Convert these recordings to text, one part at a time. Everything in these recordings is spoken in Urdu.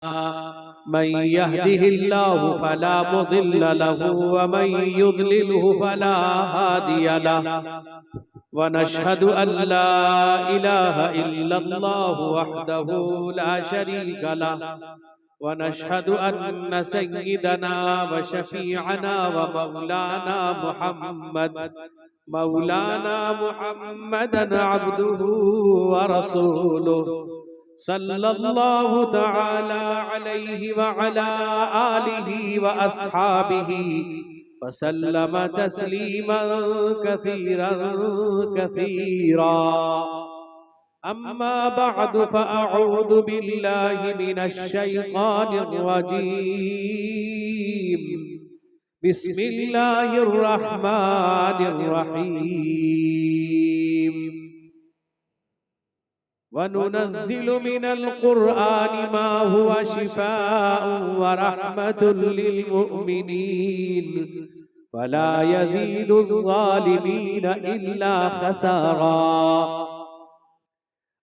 من يهده الله فلا مضل له ومن يضلله فلا هادي له ونشهد أن لا إله إلا الله وحده لا شريك له ونشهد أن سيدنا وشفيعنا مولانا محمدا عبده ورسوله صلى الله تعالى عليه وعلى آله وأصحابه وسلم تسليما كثيرا كثيرا. أما بعد فأعوذ بالله من الشيطان الرجيم. بسم الله الرحمن الرحيم. وننزل من القرآن ما هو شفاء ورحمة للمؤمنين ولا يزيد الظالمين إلا خسارا.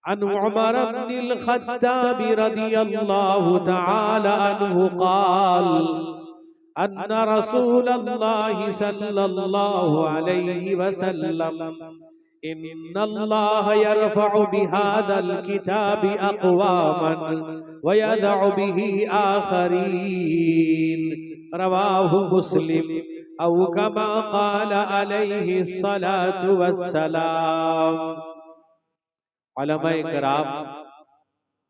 عن عمر بن الخطاب رضي الله تعالى عنه قال أن رسول الله صلى الله عليه وسلم إن الله يرفع بهذا الكتاب أقواما ويدع به آخرين. رواه مسلم أو كما قال عليه الصلاة والسلام. علماء کرام،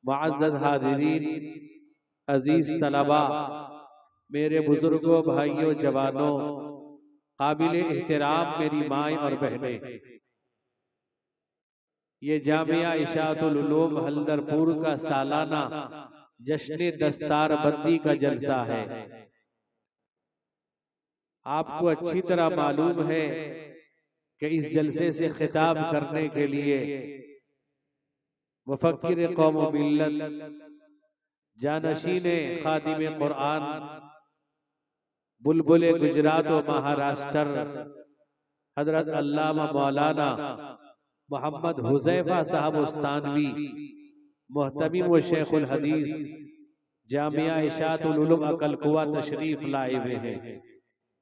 معزز حاضرین، عزیز طلباء، میرے بزرگوں، بھائیوں، جوانوں، قابل احترام میری مائیں اور بہنیں، یہ جامعہ اشاعت العلوم حلدرپور کا سالانہ جشن دستار بندی کا جلسہ ہے. آپ کو اچھی طرح معلوم ہے کہ اس جلسے سے خطاب کرنے کے لیے مفکر قوم و ملت، جانشین خادم قرآن، بلبل گجرات و مہاراشٹر، حضرت علامہ مولانا محمد حذیفہ صاحب استانوی، محتمم و شیخ الحدیث جامعہ اشاعت العلوم عقل قوہ تشریف لائے ہوئے ہیں.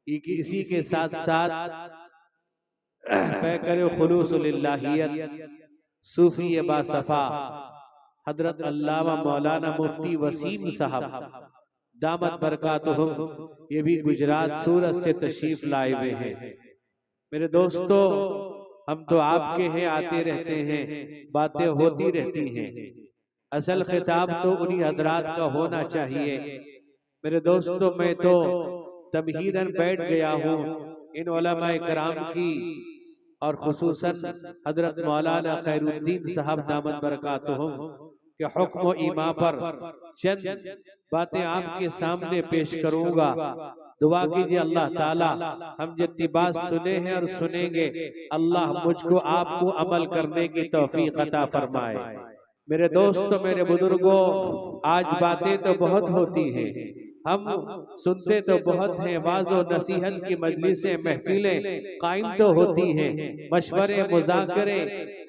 اسی کے ساتھ ساتھ پیکر خلوص للہیت صوفی باصفا حضرت علامہ مولانا مفتی وسیم صاحب دامت برکاتہم، یہ بھی گجرات سورت سے تشریف لائے ہوئے ہیں. میرے دوستو، ہم تو آپ کے ہیں، آتے رہتے ہیں، باتیں ہوتی رہتی ہیں. اصل خطاب تو انہی حضرات کا ہونا چاہیے. میرے دوستو، میں تو تمہیداً بیٹھ گیا ہوں ان علماء کرام کی اور خصوصاً حضرت مولانا خیر الدین صاحب دامت برکاتہم کے حکم و ایما پر چند باتیں آپ کے سامنے پیش کروں گا. دعا کیجئے اللہ تعالی ہم جتنی بات سنے ہیں اور سنیں گے، اللہ مجھ کو آپ کو عمل کرنے کی توفیق عطا فرمائے. میرے دوستو، میرے بزرگوں، آج باتیں تو بہت ہوتی ہیں، ہم سنتے تو بہت ہیں، واعظ و نصیحت کی مجلسیں، محفلیں قائم تو ہوتی ہیں، مشورے، مذاکرے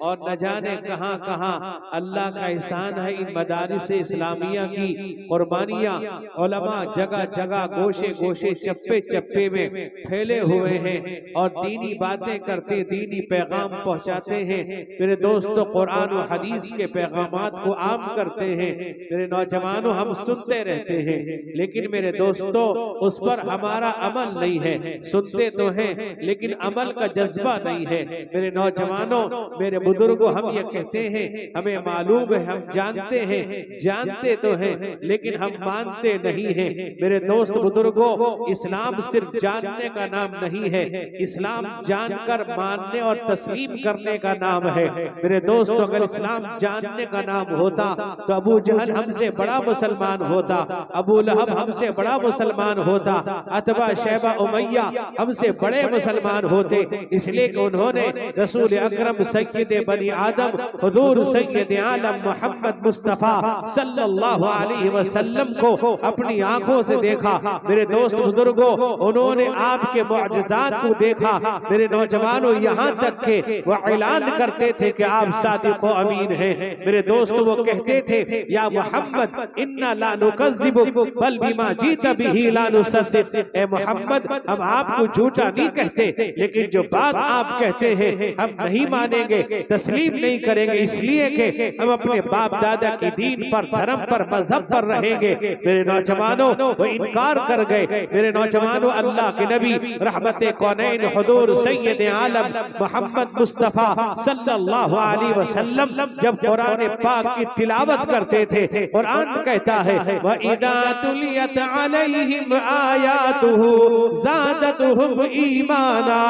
اور نہ جانے کہاں کہاں. اللہ کا احسان ہے ان مدارس اسلامیہ کی قربانیاں علماء جگہ جگہ، گوشے گوشے، چپے چپے میں پھیلے ہوئے ہیں اور دینی باتیں کرتے، دینی پیغام پہنچاتے ہیں. میرے دوستو، قرآن و حدیث کے پیغامات کو عام کرتے ہیں. میرے نوجوانوں، ہم سنتے رہتے ہیں لیکن میرے دوستو اس پر ہمارا عمل نہیں ہے. سنتے تو ہیں لیکن عمل کا جذبہ نہیں ہے. میرے نوجوانوں، میرے بزرگوں، ہم یہ کہتے ہیں، ہمیں معلوم ہے، ہم جانتے ہیں، جانتے تو ہیں لیکن ہم مانتے نہیں ہیں. میرے دوست بزرگوں، اسلام صرف جاننے کا نام نہیں ہے، اسلام جان کر ماننے اور تسلیم کرنے کا نام ہے. میرے دوستو، اگر اسلام جاننے کا نام ہوتا تو ابو جہل ہم سے بڑا مسلمان ہوتا، ابو لہب ہم سے بڑا مسلمان ہوتا، عتبہ شیبہ امیہ ہم سے بڑے مسلمان ہوتے، اس لیے کہ انہوں نے رسول اکرم سید بنی آدم حضور سید عالم محمد مصطفیٰ صلی اللہ علیہ وسلم کو اپنی آنکھوں سے دیکھا۔ میرے دوست بزرگوں، انہوں نے آپ کے معجزات کو دیکھا۔ میرے نوجوانوں، یہاں تک کہ وہ اعلان کرتے تھے کہ آپ صادق و امین ہیں۔ میرے دوست وہ کہتے تھے یا محمد انا لا نکذب بل بما جیت بہ لا نصدق، اے محمد ہم آپ کو جھوٹا نہیں کہتے، لیکن جو بات آپ کہتے ہیں ہم نہیں مانیں گے، تسلیم نہیں کریں گے، اس لیے کہ ہم اپنے باپ دادا کی دین پر، دھرم پر، مذہب پر رہیں گے۔ میرے نوجوانوں وہ انکار کر گئے۔ میرے نوجوانوں، اللہ کے نبی رحمت کونین حضور سید عالم محمد مصطفیٰ صلی اللہ علیہ وسلم جب قرآن پاک کی تلاوت کرتے تھے، قرآن کہتا ہے وَإِذَا تُلِيَتْ عَلَيْهِمْ آيَاتُهُ زَادَتْهُمْ إِيمَانًا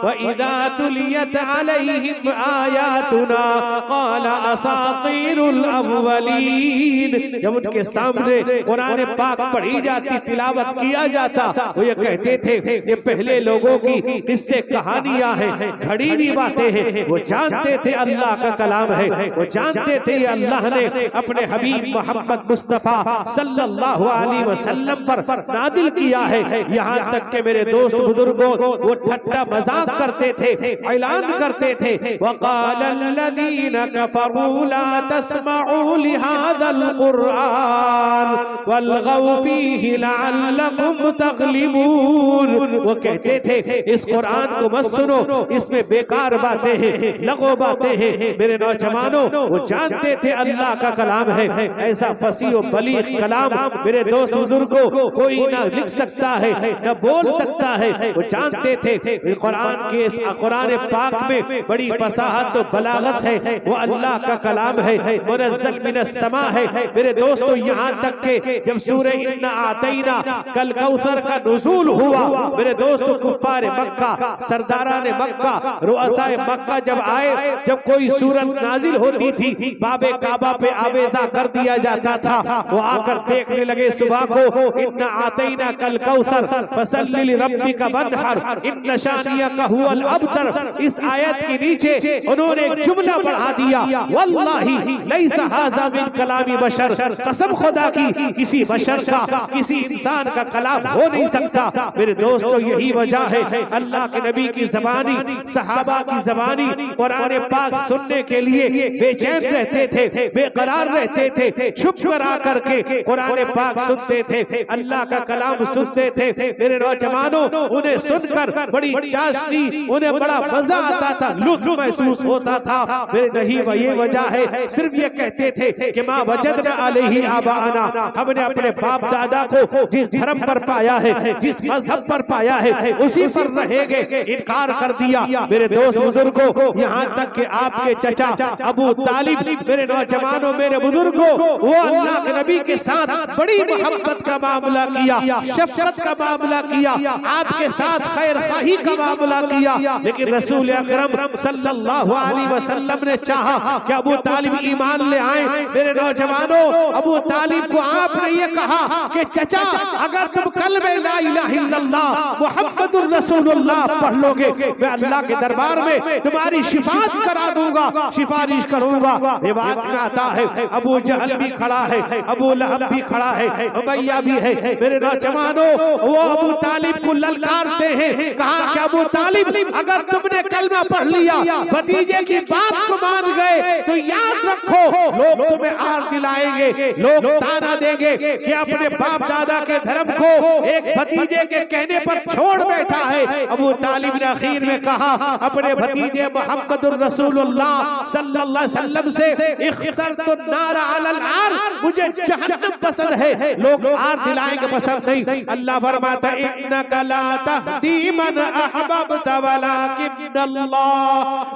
وَإِذَا تُلِيَتْ عَلَيْهِمْ آيَاتُنَا قَالَ أَسَاطِيرُ الْأَوَّلِينَ۔ جب ان کے سامنے قرآن پاک پڑھی جاتی، تلاوت کیا جاتا، وہ یہ کہتے تھے یہ پہلے لوگوں کی قصے کہانیاں ہیں، گھڑی بھی باتیں ہیں۔ وہ جانتے تھے اللہ کا کلام ہے، وہ جانتے تھے اللہ نے اپنے حبیب محمد مصطفیٰ صلی اللہ علیہ وسلم پر نازل کیا ہے۔ یہاں تک کہ میرے دوست بزرگوں وہ ٹھٹا مذاق کرتے تھے، اعلان کرتے تھے وَقَالَ الَّذِينَ كَفَرُوا لَا تَسْمَعُوا لِهَذَا الْقُرْآنِ وَالْغَوْا فِيهِ لَعَلَّكُمْ تَغْلِبُونَ۔ وہ کہتے تھے اس قرآن کو مت سنو، اس میں بیکار باتیں ہیں، لغو باتیں ہیں۔ میرے نوجوانوں وہ جانتے تھے اللہ کا کلام ہے، ایسا فصیح و بلیغ کلام میرے دوست بزرگوں کوئی نہ لکھ سکتا ہے، نہ بول سکتا ہے۔ وہ جانتے تھے قرآن کے اس قرآن پاک میں بڑی فصاحت و بلاغت ہے، وہ اللہ کا کلام ہے، منزل من السماء ہے۔ میرے دوستو یہاں تک کہ جب سورہ انا آتینا کل کوثر کا نزول ہوا، میرے دوستو کفار مکہ، سرداران مکہ، رؤساء مکہ جب آئے، جب کوئی سورت نازل ہوتی تھی باب کعبہ پہ آویزہ کر دیا جاتا تھا، وہ آ کر دیکھنے لگے صبح کو انا آتینا کل کوثر فصلی لربک وانحر ان شانیک هو الابتر۔ اس آیت کے نیچے انہوں نے جملہ بڑھا دیا واللہ لیس ھذا من کلام بشر، قسم خدا کی کسی بشر کا، کسی انسان کا کلام ہو نہیں سکتا۔ میرے دوستو یہی وجہ ہے اللہ کے نبی کی زبانی، صحابہ کی زبانی قرآن پاک سننے کے لیے بے چین رہتے تھے، بے قرار رہتے تھے، چھپ کر آ کر کے قرآن پاک سنتے تھے، اللہ کا کلام سنتے تھے۔ میرے نوجوانوں انہیں سن کر بڑی چاشنی، انہیں بڑا مزہ آتا تھا، لطف محسوس ہوتا تھا۔ میرے نہیں یہ وجہ ہے، صرف یہ کہتے تھے کہ ما وجدنا علیہ آباءنا، ہم نے اپنے باپ دادا کو جس دھرم پر پایا ہے، جس مذہب پر پایا ہے اسی پر رہیں گے، انکار کر دیا۔ میرے دوست بزرگوں یہاں تک کہ آپ کے چچا ابو طالب، میرے نوجوانوں میرے بزرگوں، وہ اللہ کے نبی کے ساتھ بڑی محبت کا معاملہ کیا، شفقت کا معاملہ کیا، آپ کے ساتھ خیر خواہی کا معاملہ کیا، لیکن رسول اکرم صلی اللہ علیہ وسلم نے چاہا کہ ابو طالب ایمان لے آئیں۔ میرے نوجوانوں ابو طالب کو آپ نے یہ کہا کہ چچا اگر تم کلمہ لا الہ الا اللہ محمد الرسول اللہ پڑھ لو گے، میں اللہ کے دربار میں تمہاری شفاعت کرا دوں گا، سفارش کروں گا۔ روایت میں آتا ہے ابو جہل بھی کھڑا ہے، ابو لہب بھی کھڑا ہے، امیہ بھی ہے۔ میرے نوجوانوں وہ ابو طالب کو للکارتے ہیں، کہا کہ ابو طالب اگر تم نے کلمہ پڑھ لیا، بھتیجے کی بات کو مان گئے تو یاد رکھو لوگ تمہیں آر دلائیں گے، لوگ تانا دیں گے کہ اپنے باپ دادا کے دھرم کو ایک بھتیجے کے کہنے پر چھوڑ بیٹھا ہے۔ ابو طالب نے اخیر میں کہا اپنے بھتیجے محمد الرسول اللہ صلی اللہ علیہ وسلم سے اخترت النار علی العار، مجھے جہنم پسند ہے، لوگ آر دلائیں گے پسند نہیں۔ اللہ فرماتا ہے انک لا تہدی من احببت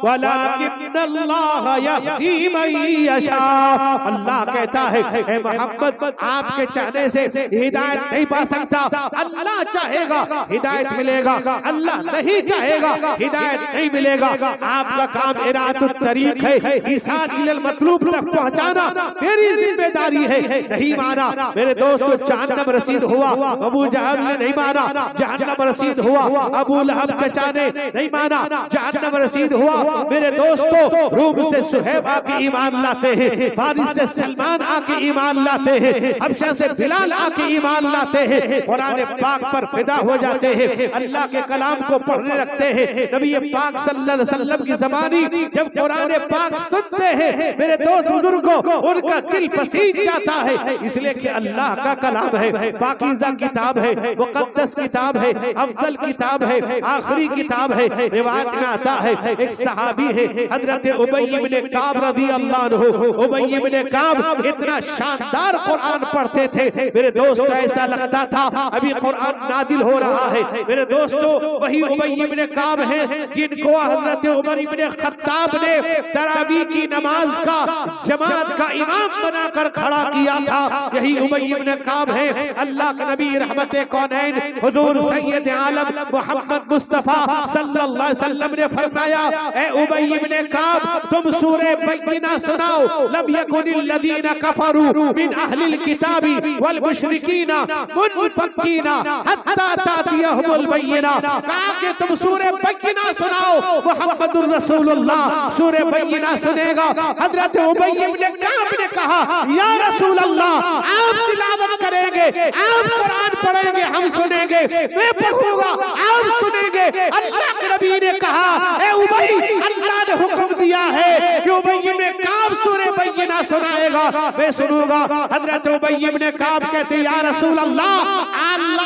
ولکن اللہ یہدی من یشاء۔ اللہ کہتا ہے اے محمد آپ کے چاہنے سے ہدایت نہیں پا سکتا. اللہ چاہے گا ہدایت ملے گا, اللہ نہیں چاہے گا ہدایت نہیں ملے گا. آپ کا کام ارادت الطریق ہے, ایصال الی المطلوب تک پہنچانا میری ذمہ داری ہے. نہیں مانا میرے دوستو, جہنم رسید ہوا. ابو جہل نے نہیں مانا, جہنم رسید ہوا. ابو لہب چچا نے نہیں مانا, جہنم رسید ہوا. میرے دوستو, روم سے صہیب آ کے ایمان لاتے ہیں, فارس سے سلمان آ کے ایمان لاتے ہیں, حبشہ سے بلال آ کے ایمان لاتے ہیں, قرآن پاک پر فدا ہو جاتے ہیں, اللہ کے کلام کو پڑھنے لگتے ہیں. نبی پاک صلی اللہ علیہ وسلم کی زبانی جب قرآن پاک سنتے ہیں میرے دوست بزرگوں, ان کا دل پسیج جاتا ہے. اس لئے کہ اللہ کا کلام ہے, پاکیزہ کتاب ہے, مقدس کتاب ہے, افضل کتاب ہے, آخری کتاب ہے. روایت میں آتا ہے ایک صحابی ہے حضرت ابی بن کعب رضی اللہ عنہ. ابی بن کعب اتنا شاندار قرآن پڑھتے تھے میرے دوست, ایسا لگتا تھا ابھی قرآن نازل ہو رہا ہے. میرے دوستو, وہی ابی بن کعب ہیں جن کو حضرت عمر بن خطاب نے تراویح کی نماز کا جماعت کا امام بنا کر کھڑا کیا تھا. یہی ابی بن کعب ہے. اللہ کے نبی رحمت کونین حضور سید عالم محمد مصطفیٰ صلی اللہ علیہ وسلم نے فرمایا, اے ابی بن کعب تم سورہ بینہ سناؤ. لم یکن الذین کفروا من اہل الکتاب والمشرکین منفکین حتی تاتیہم البینہ. کہا کہ تم سورہ بینہ سناؤ. محمد الرسول اللہ سورہ بینہ سنے گا. حضرت ابی بن کعب نے کہا, یا رسول اللہ آپ تلاوت کریں گے, آپ قرآن پڑھیں گے, ہم سنیں گے, میں پڑھوں گا, آپ سنیں گے. اللہ کے نبی نے کہا, اے ابی, اللہ نے حکم دیا ہے کہ ابی بن کعب سورہ بینہ سنائے گا, میں سنوں گا. حضرت ابی بن کعب کہتے, یا رسول اللہ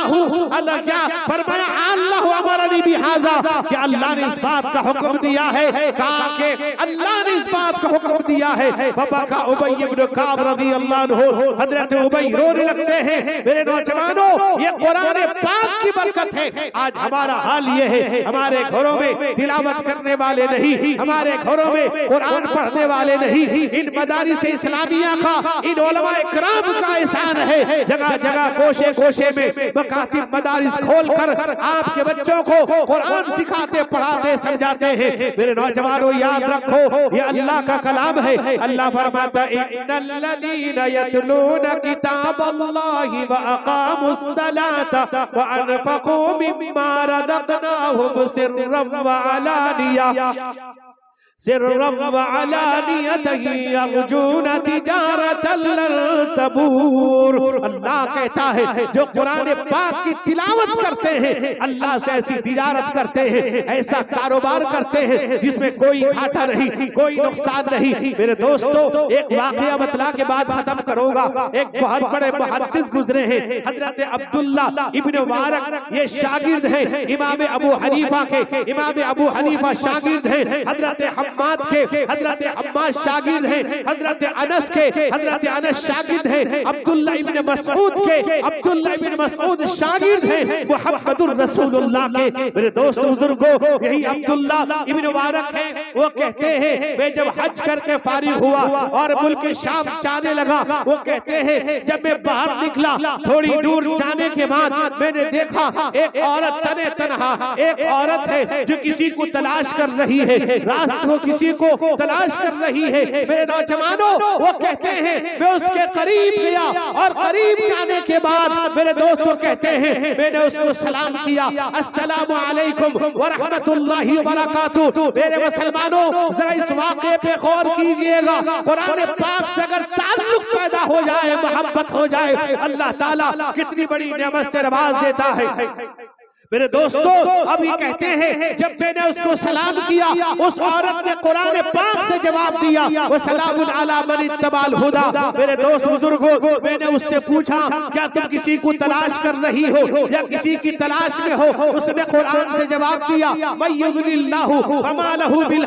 اللہ کیا فرمایا, اللہ امرنی بہذا, کہ اللہ نے اس بات کا حکم دیا ہے. کہا کہ اللہ نے اس بات کا حکم دیا ہے. فبکا ابی بن کعب رضی اللہ عنہ. حضرت ابی رونے لگتے ہیں. میرے نوجوانوں, یہ قرآن پاک کی برکت ہے. آج ہمارا حال یہ ہے, ہمارے گھروں میں تلاوت کرنے والے نہیں, ہمارے گھروں میں قرآن پڑھنے والے نہیں. ان مدارس اسلامیہ کا, ان علماء کرام کا احسان ہے. جگہ جگہ کوشے کوشے میں مکاتب مدارس کھول کر آپ کے بچوں کو قرآن سکھاتے, پڑھاتے, سمجھاتے ہیں. میرے نوجوانوں یاد رکھو, یہ اللہ کا کلام ہے. اللہ فرماتا, ان الذین یتلون کتاب اللہ واقاموا الصلاة وانفقوا مما رزقناہم سرا وعلانیہ یرجون تجارۃ لن تبور. اللہ کہتا ہے جو قرآن پاک کی تلاوت کرتے ہیں, اللہ سے ایسی تجارت کرتے ہیں, ایسا کاروبار کرتے ہیں جس میں کوئی گھاٹا نہیں, کوئی نقصان نہیں. میرے دوستو, ایک واقعہ بتلا کے بعد ختم کروں گا. ایک بہت بڑے محدث گزرے ہیں حضرت عبداللہ ابن مبارک, یہ شاگرد ہیں امام ابو حنیفہ کے. امام ابو حنیفہ شاگرد ہیں حضرت حماد کے, حضرت عباس شاگرد ہیں حضرت انس کے, حضرت انس شاگرد ہیں عبداللہ ابن مسعود کے, عبداللہ ابن مسعود شاگرد ہیں محمد الرسول اللہ کے. میرے دوست بزرگوں, یہی عبداللہ ابن مبارک ہیں. وہ کہتے ہیں میں جب حج کر کے فارغ ہوا اور ملک شام جانے لگا, وہ کہتے ہیں جب میں باہر نکلا تھوڑی دور جانے کے بعد میں نے دیکھا ایک عورت تنے تنہا, ایک عورت ہے جو کسی کو تلاش کر رہی ہے, راست کو کسی کو تلاش کر رہی ہے. میرے نوجوانوں, وہ کہتے ہیں میں اس کے قریب گیا اور قریب جانے کے بعد میرے دوستوں کہتے ہیں میں نے اس کو سلام کیا, السلام علیکم ورحمت اللہ وبرکاتہ. میرے مسلمانوں, ذرا اس واقعے پہ غور کیجئے گا. قرآن پاک سے اگر تعلق پیدا ہو جائے, محبت ہو جائے, اللہ تعالیٰ کتنی بڑی نعمت سے نواز دیتا ہے. میرے دوستو, اب یہ کہتے ہیں جب میں نے اس کو سلام کیا, اس عورت نے قرآن پاک سے جواب دیا, وَسَلَامٌ عَلَى مَنِ اتَّبَعَ الْهُدَى. میرے دوست بزرگوں, میں نے اس سے پوچھا کیا تم کسی کو تلاش کر رہی ہو یا کسی کی تلاش میں ہو؟ اس نے قرآن سے جواب دیا, مَن يُضْلِلِ اللَّهُ فَمَا لَهُ مِنْ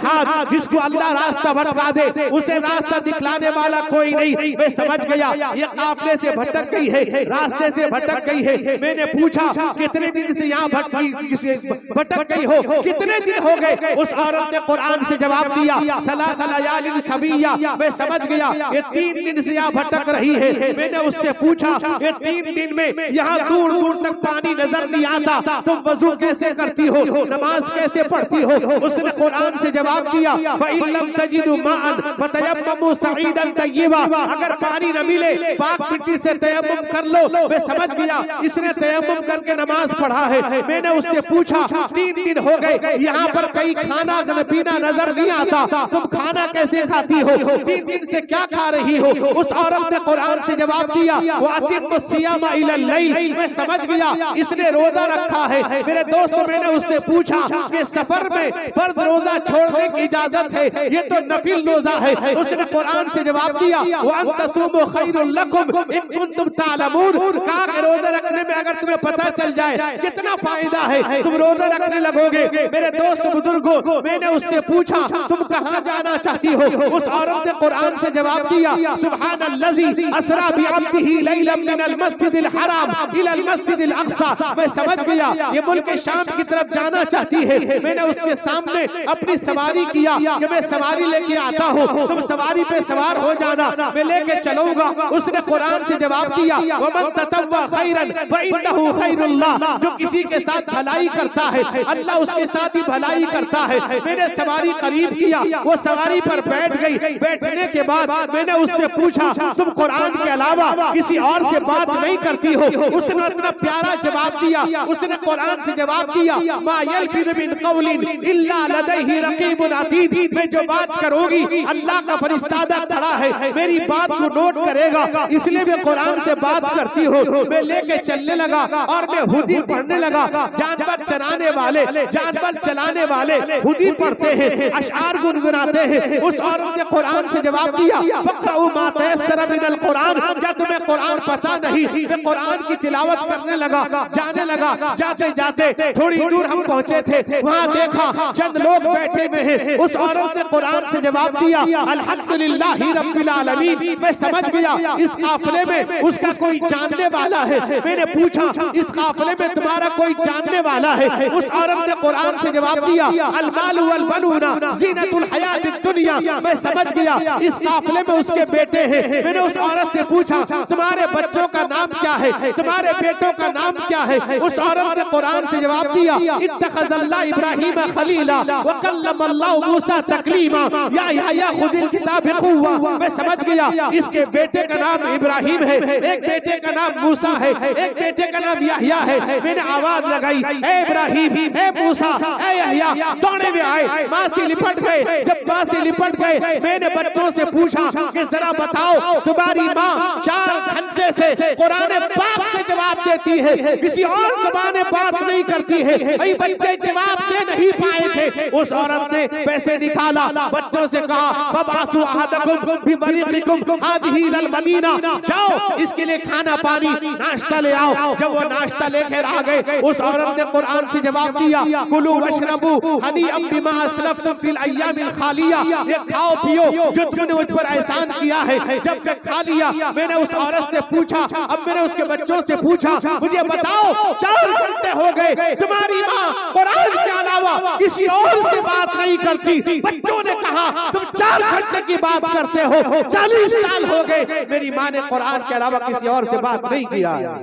جس کو اللہ راستہ بھٹکا دے اسے راستہ دکھلانے والا کوئی نہیں. میں سمجھ گیا یہ قافلے سے بھٹک گئی ہے, راستے سے بھٹک گئی ہے. میں نے پوچھا کتنے دن سے یہاں بھٹک گئی ہو، کتنے دن ہو گئے؟ اس عورت نے قرآن سے جواب دیا ثلاث لیال سویہ، میں سمجھ گیا یہ 3 دن سے یہاں بھٹک رہی ہے۔ میں نے اس سے پوچھا یہ 3 دن میں یہاں دور دور تک پانی نظر نہیں آتا، تم وضو کیسے کرتی ہو، نماز کیسے پڑھتی ہو؟ اس نے قرآن سے جواب دیا فَإِن لَمْ تَجِدُوا مَاءً فَتَيَمَّمُوا صَعِيدًا طَيِّبًا، اگر پانی نہ ملے پاک مٹی سے تیمم کر لو۔ میں سمجھ گیا اس نے تیمم کر کے نماز پڑھا ہے۔ میں نے اس سے پوچھا 3 دن ہو گئے یہاں پر کئی کھانا پینا نظر نہیں آتا، تم کھانا کیسے کھاتی ہو، 3 دن سے کیا کھا رہی ہو؟ اس عورت نے قرآن سے جواب دیا وَأَتِمُّ الصِّيَامَ إِلَى اللَّيْلِ، میں سمجھ گیا اس نے روزہ رکھا ہے۔ میرے دوستو میں نے اس سے پوچھا کہ سفر میں فرض روزہ چھوڑنے کی اجازت ہے، یہ تو نفل روزہ ہے۔ اس نے قرآن سے جواب دیا وَأَن تَصُومُوا خَيْرٌ لَكُمْ إِن كُنتُمْ تَعْلَمُونَ، کہا کہ روزہ رکھنے میں اگر تمہیں پتہ چل جائے کتنا فائدہ ہے تم روزہ رکھنے لگو گے۔ میرے دوست بزرگوں میں نے اس سے پوچھا تم کہاں جانا چاہتی ہو؟ اس عورت نے قرآن سے جواب دیا سبحان الذی اسریٰ بعبدہ لیلا من المسجد الحرام الی المسجد الاقصی، میں سمجھ گیا یہ ملک شام کی طرف جانا چاہتی ہے۔ میں نے اس کے سامنے اپنی سواری کیا کہ میں سواری لے کے آتا ہوں، تم سواری پہ سوار ہو جانا، میں لے کے چلوں گا۔ اس نے قرآن سے جواب دیا وَمَن تَطَوَّعَ خَيْرًا فَإِنَّهُ خَيْرٌ اللَّهِ، جو کسی کے ساتھ بھلائی کرتا ہے اللہ اس کے ساتھ ہی بھلائی کرتا ہے۔ میں نے سواری قریب کیا، وہ سواری پر بیٹھ گئی۔ بیٹھنے کے بعد میں نے اس سے پوچھا تم قرآن کے علاوہ کسی اور سے بات نہیں کرتی ہو؟ اس نے اتنا پیارا جواب دیا، اس نے قرآن سے جواب دیا ما یلفظ من قول الا لدیہ رقیب عتید، میں جو بات کروں گی اللہ کا فرشتہ کھڑا ہے میری بات کو نوٹ کرے گا، اس لیے میں قرآن سے بات کرتی ہوں۔ میں لے کے چلنے لگا اور میں ہدی پڑھنے لگا۔ جانور چرانے والے جانور چلانے والے ہدی پڑھتے ہیں، اشعار گنگناتے ہیں۔ اس عورت نے قرآن سے جواب دیا فَقْرَؤُوا مَا تَيَسَّرَ مِنَ الْقُرْآنِ، کیا تمہیں قرآن پتہ نہیں؟ میں قرآن کی تلاوت کرنے لگا، جانے لگا۔ جاتے جاتے تھوڑی دور ہم پہنچے تھے، وہاں دیکھا چند لوگ بیٹھے ہوئے ہیں۔ اس عورت نے قرآن سے جواب دیا الحمدللہ رب العالمین، میں سمجھ گیا اس قافلے میں اس کا کوئی جاننے والا ہے۔ میں نے پوچھا اس قافلے میں تمہارا کوئی جاننے والا ہے؟ اس عورت نے قرآن سے جواب دیا المال والبنون زینت الحیات الدنیا، میں سمجھ گیا اس قافلے میں اس کے بیٹے ہیں۔ میں نے اس عورت سے پوچھا تمہارے بچوں کا نام کیا ہے، تمہارے بیٹوں کا نام کیا ہے؟ اس عورت نے قرآن سے جواب دیا اتخذ اللہ ابراہیم خلیلا وکلم اللہ موسیٰ تکلیما یا یحییٰ خذ الکتاب بقوہ، میں سمجھ گیا اس کے بیٹے کا نام ابراہیم ہے، ایک بیٹے کا نام موسیٰ ہے، ایک بیٹے کا نام یحییٰ ہے۔ میں نے آواز لگائی اے ابراہیم، اے موسیٰ، اے یحییٰ، دوڑے ہوئے آئے، ماں سے لپٹ گئے۔ جب ماں سے لپٹ گئے میں نے بچوں سے پوچھا کہ ذرا بتاؤ تمہاری ماں 4 گھنٹے سے قرآن پاک سے جواب دیتی ہے، کسی اور زبان بات نہیں کرتی ہے، ای بچے جواب دے نہیں پائے تھے۔ اس عورت نے پیسے نکالا، بچوں سے کہا فَبْعَثُوا أَحَدَكُمْ بِوَرِقِكُمْ هَٰذِهِ إِلَى الْمَدِينَةِ، جاؤ اس کے لیے کھانا پانی ناشتہ لے آؤ۔ جب وہ ناشتہ لے کر آ گئے اس عورت نے قرآن سے جواب دیا کُلُوا وَاشْرَبُوا هَنِيئًا بِمَا أَسْلَفْتُمْ فِي الْأَيَّامِ الْخَالِيَةِ، یہ کھاؤ پیو جو تم نے مجھ پر احسان کیا ہے۔ جب میں کھا لیا میں نے اس عورت سے پوچھا، اب میں نے اس کے بچوں سے پوچھا مجھے بتاؤ 4 گھنٹے ہو گئے تمہاری ماں قرآن کے علاوہ کسی اور سے بات نہیں کرتی۔ بچوں نے کہا تم 4 گھنٹے کی بات کرتے ہو، 40 سال ہو گئے میری ماں نے قرآن کے علاوہ کسی اور سے بات نہیں کیا ہے۔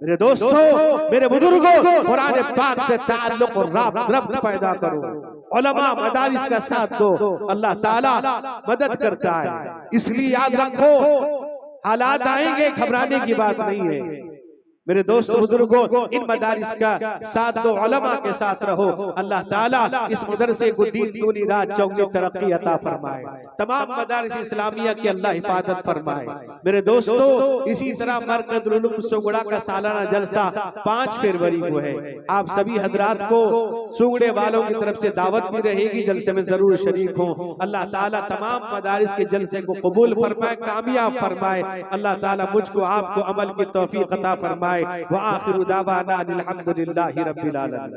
میرے دوستو، میرے بزرگوں، قرآن پاک سے تعلق اور ربط پیدا کرو، علماء مدارس کا ساتھ دو، اللہ تعالیٰ مدد کرتا ہے۔ اس لیے یاد رکھو حالات آئیں گے، گھبرانے کی بات نہیں ہے۔ میرے دوست بزرگوں، ان مدارس کا ساتھ دو، علماء کے ساتھ رہو، اللہ تعالیٰ اس مدرسے کو دین دنیا رات چوگنی ترقی عطا فرمائے، تمام مدارس اسلامیہ کی اللہ حفاظت فرمائے۔ میرے دوستو، اسی طرح مرکز العلوم سوگڑا کا سالانہ جلسہ 5 فروری کو ہے۔ آپ سبھی حضرات کو سوگڑے والوں کی طرف سے دعوت بھی رہے گی، جلسے میں ضرور شریک ہوں۔ اللہ تعالیٰ تمام مدارس کے جلسے کو قبول فرمائے، کامیاب فرمائے۔ اللہ تعالیٰ مجھ کو آپ کو عمل کی توفیق عطا فرمائے۔ وآخر دعوانا الحمدللہ رب العالمین۔